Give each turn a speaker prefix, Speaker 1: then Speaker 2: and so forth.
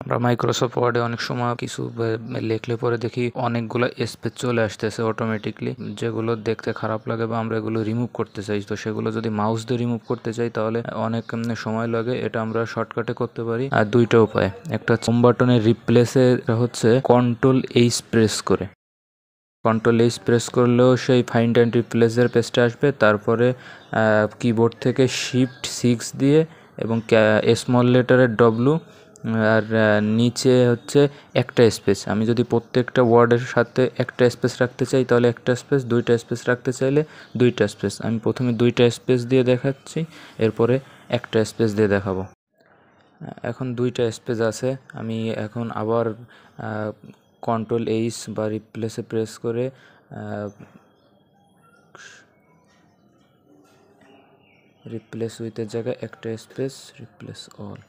Speaker 1: আমরা মাইক্রোসফট ওয়ার্ডে অনেক সময় কিছু লিখলে পরে দেখি অনেকগুলো স্পেস চলে আসতেছে অটোমেটিকলি, যেগুলো দেখতে খারাপ লাগে বা আমরা এগুলো রিমুভ করতে চাই। তো সেগুলো যদি মাউস দিয়ে রিমুভ করতে চাই তাহলে অনেক সময় লাগে। এটা আমরা শর্টকাটে করতে পারি আর দুইটা উপায়। একটা হোম বাটনের রিপ্লেসে হচ্ছে Ctrl+H প্রেস করে, Ctrl+H প্রেস করলেও সেই ফাইন্ড অ্যান্ড রিপ্লেসের পেজটা আসবে। তারপরে কিবোর্ড থেকে Shift+6 দিয়ে এবং স্মল লেটারের W আর নিচে হচ্ছে একটা স্পেস। আমি যদি প্রত্যেকটা ওয়ার্ডের সাথে একটা স্পেস রাখতে চাই তাহলে একটা স্পেস, দুইটা স্পেস রাখতে চাইলে দুইটা স্পেস। আমি প্রথমে দুইটা স্পেস দিয়ে দেখাচ্ছি, এরপরে একটা স্পেস দিয়ে দেখাবো। এখন দুইটা স্পেস আছে। আমি এখন আবার Ctrl+H বা রিপ্লেসে প্রেস করে রিপ্লেস উইথের জায়গায় একটা স্পেস রিপ্লেস অল।